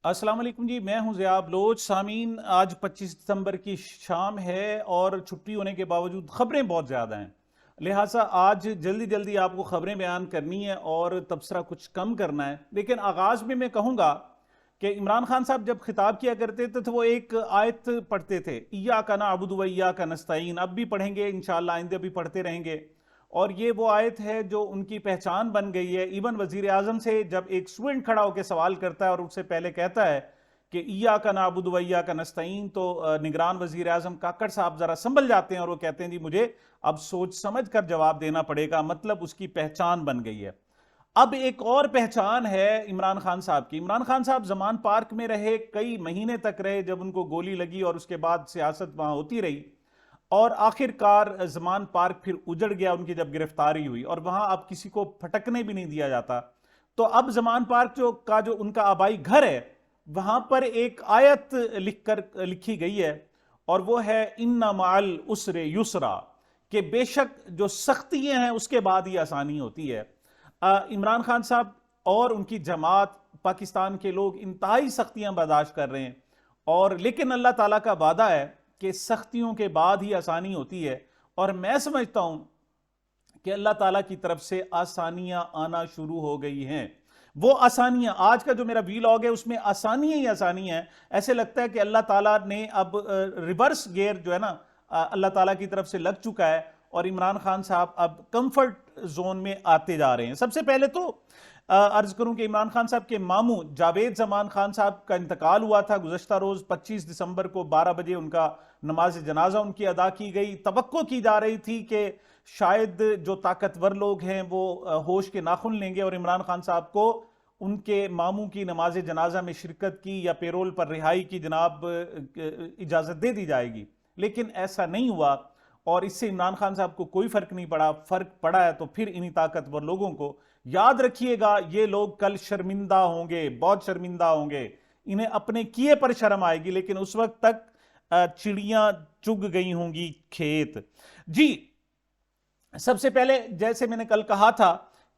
अस्सलाम वालेकुम जी, मैं हूं ज़िया बलोच। सामीन, आज 25 दिसंबर की शाम है और छुट्टी होने के बावजूद खबरें बहुत ज़्यादा हैं। लिहाजा आज जल्दी जल्दी आपको खबरें बयान करनी है और तबसरा कुछ कम करना है। लेकिन आगाज़ में मैं कहूँगा कि इमरान खान साहब जब खिताब किया करते थे तो वो एक आयत पढ़ते थे, इय्या का नअबुदु व इय्या का नस्तईन। अब भी पढ़ेंगे इंशाअल्लाह, आइंदे भी पढ़ते रहेंगे। और ये वो आयत है जो उनकी पहचान बन गई है। इवन वजीर आजम से जब एक स्टूडेंट खड़ा होकर सवाल करता है और उससे पहले कहता है कि इय्या का नाबुदु व इय्या का नस्तईन, तो निगरान वजीर आजम काकड़ साहब जरा संभल जाते हैं और वो कहते हैं जी मुझे अब सोच समझ कर जवाब देना पड़ेगा। मतलब उसकी पहचान बन गई है। अब एक और पहचान है इमरान खान साहब की। इमरान खान साहब जमान पार्क में रहे, कई महीने तक रहे, जब उनको गोली लगी और उसके बाद सियासत वहां होती रही और आखिरकार जमान पार्क फिर उजड़ गया उनकी जब गिरफ्तारी हुई और वहां अब किसी को फटकने भी नहीं दिया जाता। तो अब जमान पार्क जो उनका आबाई घर है, वहां पर एक आयत लिखी गई है और वो है इन्ना माल उसरे युसरा, कि बेशक जो सख्तियां हैं उसके बाद ही आसानी होती है। इमरान खान साहब और उनकी जमात, पाकिस्तान के लोग इंतहाई सख्तियां बर्दाश्त कर रहे हैं और लेकिन अल्लाह ताला का वादा है कि सख्तियों के बाद ही आसानी होती है। और मैं समझता हूं कि अल्लाह ताला की तरफ से आसानियां आना शुरू हो गई हैं। वो आसानियां, आज का जो मेरा वीलॉग है उसमें आसानियां ही आसानियां हैं। ऐसे लगता है कि अल्लाह ताला ने अब रिवर्स गियर जो है ना, अल्लाह ताला की तरफ से लग चुका है और इमरान खान साहब अब कंफर्ट जोन में आते जा रहे हैं। सबसे पहले तो अर्ज करूं कि इमरान खान साहब के मामू जावेद जमान खान साहब का इंतकाल हुआ था गुज़श्ता रोज 25 दिसंबर को 12 बजे उनका नमाज जनाजा उनकी अदा की गई। तवक्को की जा रही थी कि शायद जो ताकतवर लोग हैं वो होश के नाखून लेंगे और इमरान खान साहब को उनके मामू की नमाज जनाजा में शिरकत की या पेरोल पर रिहाई की जनाब इजाजत दे दी जाएगी। लेकिन ऐसा नहीं हुआ और इससे इमरान खान साहब को कोई फर्क नहीं पड़ा। फर्क पड़ा है तो फिर इन्हीं ताकतवर लोगों को। याद रखिएगा, ये लोग कल शर्मिंदा होंगे, बहुत शर्मिंदा होंगे। इन्हें अपने किए पर शर्म आएगी, लेकिन उस वक्त तक चिड़ियां चुग गई होंगी खेत। जी, सबसे पहले जैसे मैंने कल कहा था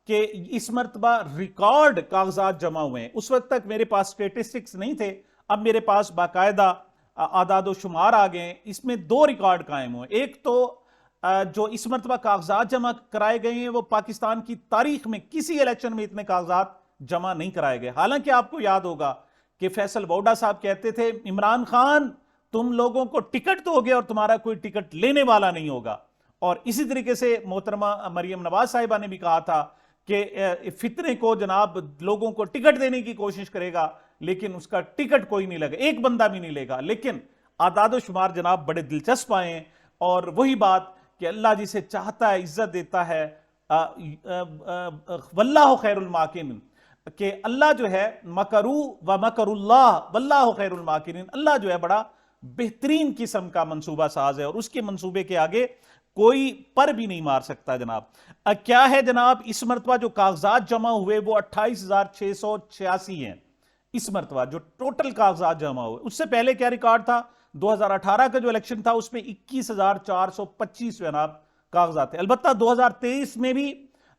कि इस मर्तबा रिकॉर्ड कागजात जमा हुए हैं। उस वक्त तक मेरे पास स्टेटिस्टिक्स नहीं थे, अब मेरे पास बाकायदा आदाद शुमार आ गए। इसमें दो रिकॉर्ड कायम हुए। एक तो जो इस मरतबा कागजात जमा कराए गए हैं वो पाकिस्तान की तारीख में किसी इलेक्शन में इतने कागजात जमा नहीं कराए गए। हालांकि आपको याद होगा कि फैसल बौडा साहब कहते थे इमरान खान तुम लोगों को टिकट दोगे और तुम्हारा कोई टिकट लेने वाला नहीं होगा। और इसी तरीके से मोहतरमा मरियम नवाज साहिबा ने भी कहा था कि फितने को जनाब लोगों को टिकट देने की कोशिश करेगा लेकिन उसका टिकट कोई नहीं लगेगा, एक बंदा भी नहीं लेगा। लेकिन आदाद शुमार जनाब बड़े दिलचस्प आए और वही बात कि अल्लाह जिसे चाहता है इज्जत देता है। वल्लाहु खैरुल माकिरीन, कि अल्लाह जो है मकरू व मकरुल्लाह वल्लाहु खैरुल माकिरीन, अल्लाह जो है बड़ा बेहतरीन किस्म का मंसूबा साज है और उसके मंसूबे के आगे कोई पर भी नहीं मार सकता जनाब। क्या है जनाब, इस मरतबा जो कागजात जमा हुए वो 28,686 हैं। इस मरतबा जो टोटल कागजात जमा हुए, उससे पहले क्या रिकॉर्ड था, 2018 का जो इलेक्शन था उसमें 21,425 जनाब कागजात थे। अलबत्ता 2023 में भी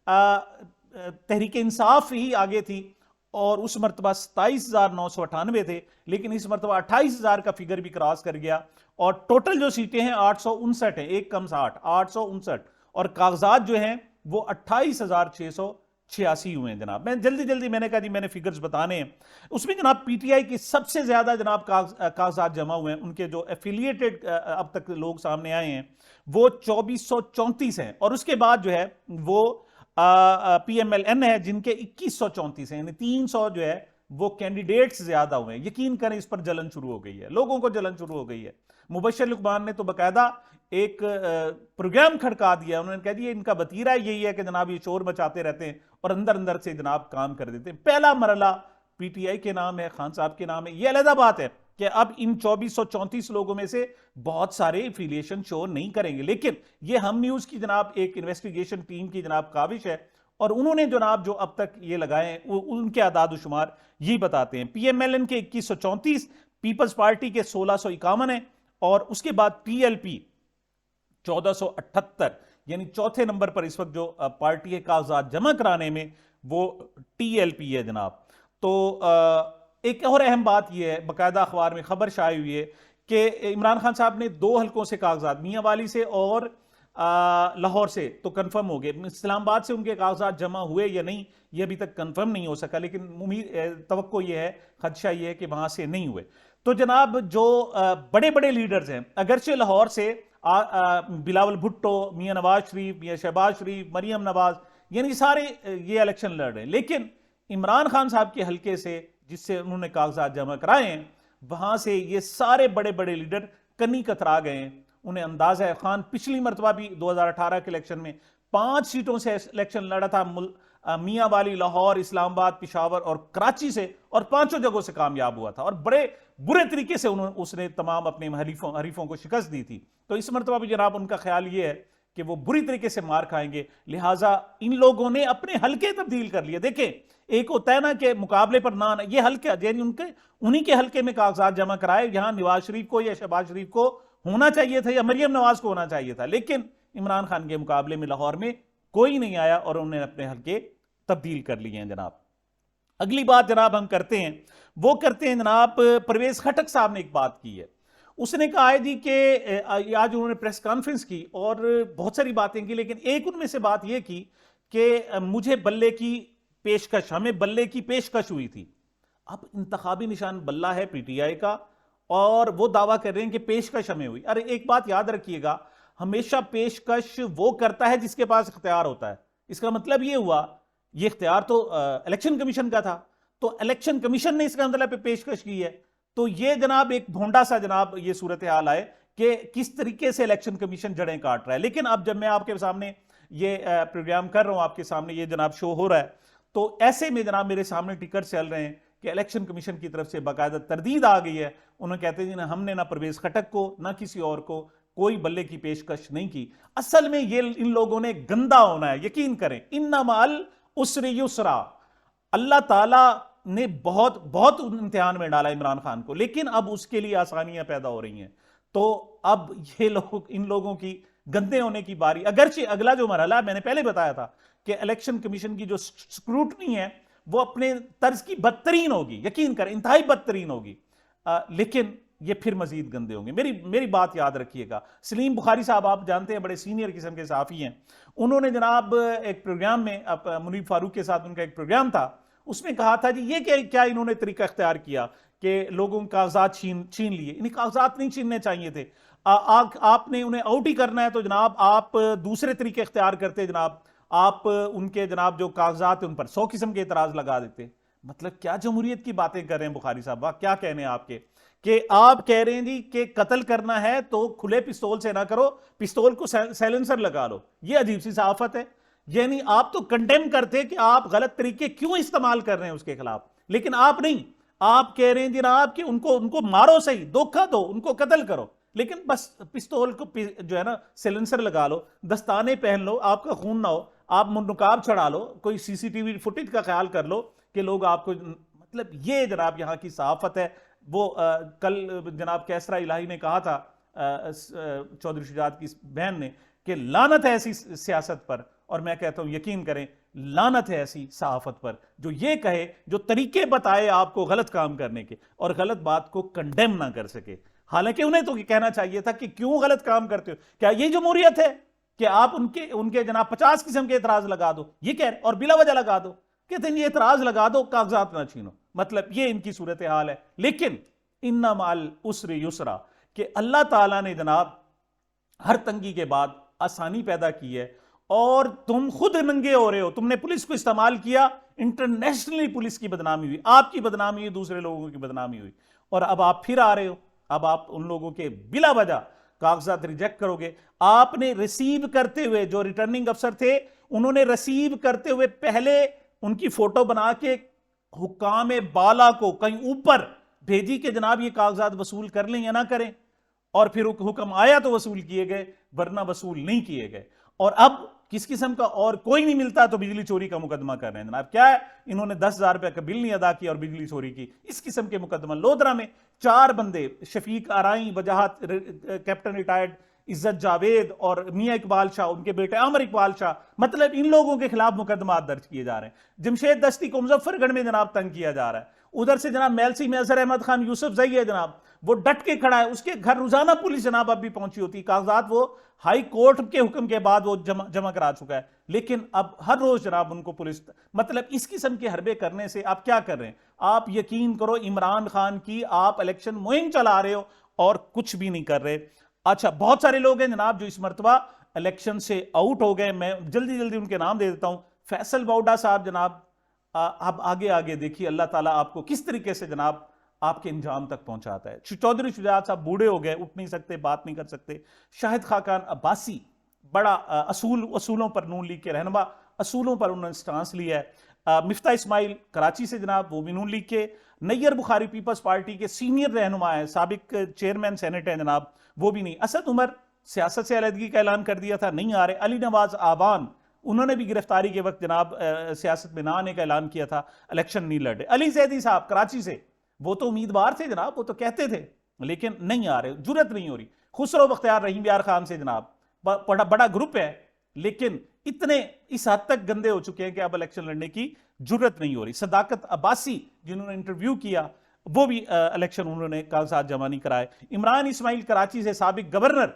तहरीक इंसाफ ही आगे थी और उस मरतबा 27,998 थे, लेकिन इस मरतबा 28,000 का फिगर भी क्रॉस कर गया और टोटल जो सीटें हैं 859 है, एक कम 60, 859 और कागजात जो हैं वो 28,686 हुए हैं जनाब। मैं जल्दी मैंने कहा जी मैंने फिगर्स बताने हैं। उसमें जनाब पीटीआई की सबसे ज्यादा जनाब कागजात जमा हुए हैं, उनके जो एफिलिएटेड अब तक लोग सामने आए हैं वो 2434 हैं और उसके बाद जो है वो पीएमएलएन है जिनके 2134 हैं, यानी 300 जो है वो कैंडिडेट्स ज्यादा हुए हैं। यकीन करें इस पर जलन शुरू हो गई है, लोगों को जलन शुरू हो गई है। मुबशर लुकमान ने तो बकायदा एक प्रोग्राम खड़का दिया, उन्होंने कह दिया इनका वतीरा यही है कि जनाब ये शोर मचाते रहते हैं और अंदर अंदर से जनाब काम कर देते हैं। पहला मरला पीटीआई के नाम है, खान साहब के नाम है। यह अलग बात है कि अब इन 2434 लोगों में से बहुत सारे एफिलिएशन शो नहीं करेंगे, लेकिन ये हम न्यूज की जनाब एक इन्वेस्टिगेशन टीम की जनाब काविश है और उन्होंने जनाब जो अब तक ये लगाए हैं उनके आदाद शुमार यही बताते हैं। पीएमएलएन के 2134, पीपल्स पार्टी के 1651 है और उसके बाद पीएलपी 1478, यानी चौथे नंबर पर इस वक्त जो पार्टी के कागजात जमा कराने में वो टीएलपी है जनाब। तो एक और अहम बात यह है, बाकायदा अखबार में खबर शाये हुई है कि इमरान खान साहब ने 2 हलकों से कागजात, मियाँ वाली से और लाहौर से तो कंफर्म हो गए। इस्लामाबाद से उनके कागजात जमा हुए या नहीं ये अभी तक कंफर्म नहीं हो सका, लेकिन उम्मीद तवक्को ये है, खदशा ये है कि वहां से नहीं हुए। तो जनाब जो बड़े बड़े लीडर्स हैं, अगरचे लाहौर से बिलावल भुट्टो, मियाँ नवाज शरीफ, मियाँ शहबाज शरीफ, मरियम नवाज, यानी सारे ये इलेक्शन लड़ रहे हैं, लेकिन इमरान खान साहब के हल्के से जिससे उन्होंने कागजात जमा कराए हैं, वहां से ये सारे बड़े बड़े लीडर कन्नी कतरा गए हैं। उन्हें अंदाजा है, खान पिछली मरतबा भी 2018 के इलेक्शन में 5 सीटों से इलेक्शन लड़ा था, मियाँ वाली, लाहौर, इस्लामाबाद, पिशावर और कराची से, और 5 जगहों से कामयाब हुआ था और बड़े बुरे तरीके से उसने तमाम अपने हरीफों को शिकस्त दी थी। तो इस मरतबा भी जनाब उनका ख्याल ये है कि वो बुरी तरीके से मार खाएंगे, लिहाजा इन लोगों ने अपने हल्के तब्दील कर लिए। देखें, एक होता है ना कि मुकाबले पर ना, ये हल्का उन्हीं के हल्के में कागजात जमा कराए। यहां नवाज शरीफ को या शहबाज शरीफ को होना चाहिए था या मरियम नवाज को होना चाहिए था, लेकिन इमरान खान के मुकाबले में लाहौर में कोई नहीं आया और उन्होंने अपने हल्के तब्दील कर लिए हैं। जनाब अगली बात जनाब हम करते हैं, वो करते हैं जनाब, परवेज खटक साहब ने एक बात की है। उसने कहा है जी कि आज उन्होंने प्रेस कॉन्फ्रेंस की और बहुत सारी बातें की, लेकिन एक उनमें से बात यह की कि मुझे बल्ले की पेशकश, हमें बल्ले की पेशकश हुई थी। अब इंतखाबी निशान बल्ला है पीटीआई का और वो दावा कर रहे हैं कि पेशकश हमें हुई। अरे एक बात याद रखिएगा, हमेशा पेशकश वो करता है जिसके पास इख्तियार होता है। इसका मतलब ये हुआ, ये इख्तियार तो इलेक्शन कमीशन का था, तो इलेक्शन कमीशन ने इसका मतलब पे पेशकश की है। तो ये जनाब एक भोंडा सा जनाब ये सूरत हाल आए कि किस तरीके से इलेक्शन कमीशन जड़ें काट रहा है। लेकिन अब जब मैं आपके सामने ये प्रोग्राम कर रहा हूं, आपके सामने ये जनाब शो हो रहा है, तो ऐसे में जनाब मेरे सामने टिकर चल रहे हैं कि इलेक्शन कमीशन की तरफ से बाकायदा तरदीद आ गई है। उन्होंने कहते हैं हमने ना परवेज खटक को ना किसी और को कोई बल्ले की पेशकश नहीं की। असल में ये इन लोगों ने गंदा होना है, यकीन करें, इन्ना माल उसरे युसरा, अल्लाह ताला ने बहुत बहुत इम्तिहान में डाला इमरान खान को, लेकिन अब उसके लिए आसानियां पैदा हो रही हैं। तो अब ये लोग, इन लोगों की गंदे होने की बारी, अगरचे अगला जो मरहला मैंने पहले बताया था कि इलेक्शन कमीशन की जो स्क्रूटनी है वो अपने तर्ज की बदतरीन होगी, यकीन करें, इंतहाई बदतरीन होगी, लेकिन ये फिर मजीद गंदे होंगे। मेरी बात याद रखिएगा। सलीम बुखारी साहब आप जानते हैं, बड़े सीनियर किस्म के सहाफ़ी हैं। उन्होंने जनाब एक प्रोग्राम में, मुनीब फारूक के साथ उनका एक प्रोग्राम था, उसमें कहा था जी ये क्या इन्होंने तरीका इख्तियार किया कि लोगों के कागजात छीन लिए। इन्हें कागजात नहीं छीनने चाहिए थे। आपने उन्हें आउट ही करना है तो जनाब आप दूसरे तरीके इख्तियार करते जनाब, आप उनके जनाब जो कागजात उन पर 100 किस्म के एतराज लगा देते। मतलब क्या जमहूरियत की बातें कर रहे हैं बुखारी साहब, क्या कहने हैं आपके, कि आप कह रहे हैं जी कि कत्ल करना है तो खुले पिस्तौल से ना करो, पिस्तौल को साइलेंसर लगा लो। ये अजीब सी सहाफत है। यानी आप तो कंडेम करते कि आप गलत तरीके क्यों इस्तेमाल कर रहे हैं उसके खिलाफ, लेकिन आप नहीं, आप कह रहे हैं जनाब कि उनको मारो सही, धोखा दो, उनको कत्ल करो, लेकिन बस पिस्तौल को जो है ना साइलेंसर लगा लो, दस्ताने पहन लो, आपका खून ना हो, आप नुकाब चढ़ा लो, कोई सीसीटीवी फुटेज का ख्याल कर लो कि लोग आपको, मतलब ये जनाब यहाँ की सहाफत है। वो कल जनाब कैसरा इलाही ने कहा था चौधरी शुजात की बहन ने कि लानत है ऐसी सियासत पर, और मैं कहता हूं यकीन करें लानत है ऐसी सहाफत पर जो ये कहे, जो तरीके बताए आपको गलत काम करने के और गलत बात को कंडेम ना कर सके। हालांकि उन्हें तो कहना चाहिए था कि क्यों गलत काम करते हो, क्या ये जमहूरियत है कि आप उनके जनाब 50 किस्म के एतराज लगा दो, ये कह रहे, और बिला वजह लगा दो, कहते हैं ये एतराज लगा दो, कागजात ना छीनो। मतलब ये इनकी सूरत हाल है। लेकिन इन्ना माल उसरे युसरा, कि अल्लाह ताला ने जनाब हर तंगी के बाद आसानी पैदा की है, और तुम खुद नंगे हो रहे हो। तुमने पुलिस को इस्तेमाल किया, इंटरनेशनली पुलिस की बदनामी हुई, आपकी बदनामी हुई, दूसरे लोगों की बदनामी हुई, और अब आप फिर आ रहे हो, अब आप उन लोगों के बिला वजह कागजात रिजेक्ट करोगे। आपने रिसीव करते हुए, जो रिटर्निंग अफसर थे उन्होंने रिसीव करते हुए पहले उनकी फोटो बना के हुक्काम बाला को कहीं ऊपर भेजी कि जनाब ये कागजात वसूल कर लें या ना करें, और फिर हुक्म आया तो वसूल किए गए, वरना वसूल नहीं किए गए। और अब किस किस्म का और कोई नहीं मिलता तो बिजली चोरी का मुकदमा कर रहे हैं जनाब। क्या है, इन्होंने 10,000 रुपए का बिल नहीं अदा किया और बिजली चोरी की, इस किस्म के मुकदमा। लोधरा में 4 बंदे, शफीक आराई, वजाहत कैप्टन रिटायर्ड इज्जत जावेद और मियां इकबाल शाह, उनके बेटे अमर इकबाल शाह, मतलब इन लोगों के खिलाफ मुकदमा दर्ज किए जा रहे हैं। जमशेद दस्ती को मुजफ्फरगढ़ में जनाब तंग किया जा रहा है, उधर से जनाब मेलसी में अजहर अहमद खान यूसुफ जई है जनाब, वो डट के खड़ा है, उसके घर रोजाना पुलिस जनाब अब भी पहुंची होती, कागजात वो हाई कोर्ट के हुक्म के बाद वो जमा करा चुका है, लेकिन अब हर रोज जनाब उनको पुलिस, मतलब इस किस्म के हरबे करने से आप क्या कर रहे हैं? आप यकीन करो इमरान खान की आप इलेक्शन मुहिम चला रहे हो और कुछ भी नहीं कर रहे। अच्छा, बहुत सारे लोग हैं जनाब जो इस मरतबा इलेक्शन से आउट हो गए, मैं जल्दी जल्दी उनके नाम दे देता हूं। फैसल बाउडा साहब जनाब, आप आगे आगे देखिए अल्लाह ताला आपको किस तरीके से जनाब आपके इंजाम तक पहुंचाता है। चौधरी शुजात साहब बूढ़े हो गए, उठ नहीं सकते, बात नहीं कर सकते। शाहिद खाकान अब्बासी, बड़ा असूलों पर नून लीग के रहनुमा, असूलों पर उन्होंने स्टांस लिया है। मिफ्ता इस्माइल कराची से जनाब, वो भी नून लीग के। नैयर बुखारी पीपल्स पार्टी के सीनियर रहनुमा है, साबिक चेयरमैन सेनेट है जनाब, वो भी नहीं। असद उमर सियासत से अलहदगी का ऐलान कर दिया था, नहीं आ रहे। अली नवाज आबान, उन्होंने भी गिरफ्तारी के वक्त जनाब सियासत में ना आने का ऐलान किया था, इलेक्शन नहीं लड़े। अली जैदी साहब कराची से, वो तो उम्मीदवार थे जनाब, वो तो कहते थे, लेकिन नहीं आ रहे, जुर्रत नहीं हो रही। खुसरो बख्तियार रहीम यार खान से जनाब, बड़ा ग्रुप है, लेकिन इतने इस हद तक गंदे हो चुके हैं कि अब इलेक्शन लड़ने की जुर्रत नहीं हो रही। सदाकत अब्बासी, जिन्होंने इंटरव्यू किया, वो भी इलेक्शन उन्होंने कागजात जमा नहीं कराए। इमरान इस्माइल कराची से, साबिक गवर्नर,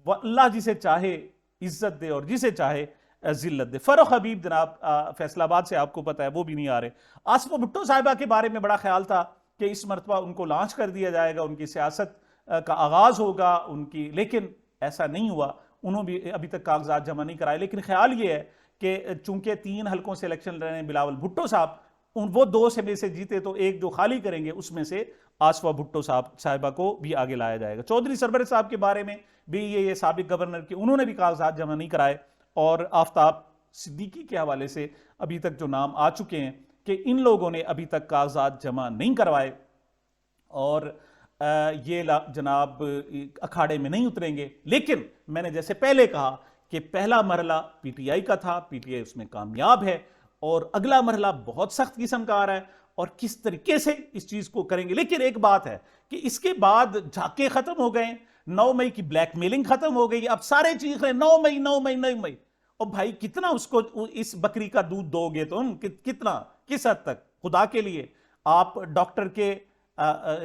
अल्लाह जिसे चाहे इज्जत दे और जिसे चाहे जिल्लत दे। फरोख हबीब जनाब फैसलाबाद से, आपको पता है, वो भी नहीं आ रहे। आसफा भुट्टो साहिबा के बारे में बड़ा ख्याल था कि इस मरतबा उनको लॉन्च कर दिया जाएगा, उनकी सियासत का आगाज होगा उनकी, लेकिन ऐसा नहीं हुआ। उन्होंने भी अभी तक कागजात जमा नहीं कराए, लेकिन ख्याल ये है कि चूंकि 3 हलकों से इलेक्शन लड़ रहे हैं बिलावल भुट्टो साहब, वो 2 से में से जीते तो एक जो खाली करेंगे उसमें से आसफा भुट्टो साहिबा को भी आगे लाया जाएगा। चौधरी सरबरत साहब के बारे में भी ये साबिक गवर्नर के, उन्होंने भी कागजात जमा नहीं कराए। और आफ्ताब सिद्दीकी के हवाले से अभी तक जो नाम आ चुके हैं कि इन लोगों ने अभी तक कागजात जमा नहीं करवाए और ये जनाब अखाड़े में नहीं उतरेंगे। लेकिन मैंने जैसे पहले कहा कि पहला मरहला पीटीआई का था, पीटीआई उसमें कामयाब है, और अगला मरहला बहुत सख्त किस्म का आ रहा है, और किस तरीके से इस चीज को करेंगे। लेकिन एक बात है कि इसके बाद झाके खत्म हो गए, 9 मई की ब्लैकमेलिंग खत्म हो गई, अब सारे चीज 9 मई 9 मई 9 मई। और भाई कितना उसको इस बकरी का दूध दोगे तुम, कितना, किस हद तक? खुदा के लिए आप डॉक्टर के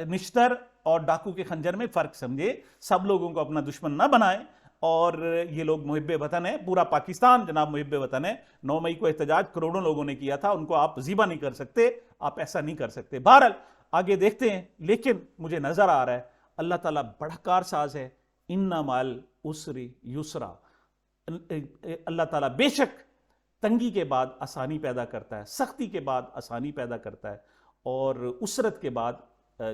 निश्तर और डाकू के खंजर में फर्क समझे, सब लोगों को अपना दुश्मन ना बनाए। और ये लोग मुहिब्बे वतन है, पूरा पाकिस्तान जनाब मुहिब्बे वतन है। 9 मई को एहतजाज करोड़ों लोगों ने किया था, उनको आप ज़ीबा नहीं कर सकते, आप ऐसा नहीं कर सकते। बहरहाल आगे देखते हैं, लेकिन मुझे नजर आ रहा है अल्लाह ताला बड़ा कारसाज है। इन्ना माल उसरी युसरा, अल्लाह ताला बेशक तंगी के बाद आसानी पैदा करता है, सख्ती के बाद आसानी पैदा करता है, और उसरत के बाद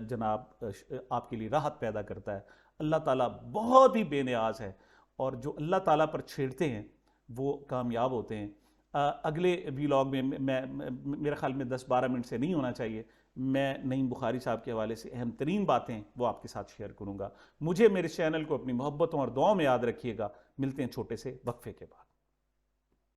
जनाब आपके लिए राहत पैदा करता है। अल्लाह ताला बहुत ही बेनियाज है, और जो अल्लाह ताला पर छेड़ते हैं वो कामयाब होते हैं। अगले व्लॉग में मेरे ख्याल में 10-12 मिनट से नहीं होना चाहिए, मैं नईम बुखारी साहब के हवाले से अहम तरीन बातें वो आपके साथ शेयर करूँगा। मुझे, मेरे चैनल को अपनी मोहब्बतों और दुआओं में याद रखिएगा। मिलते हैं छोटे से वक्फे के बाद।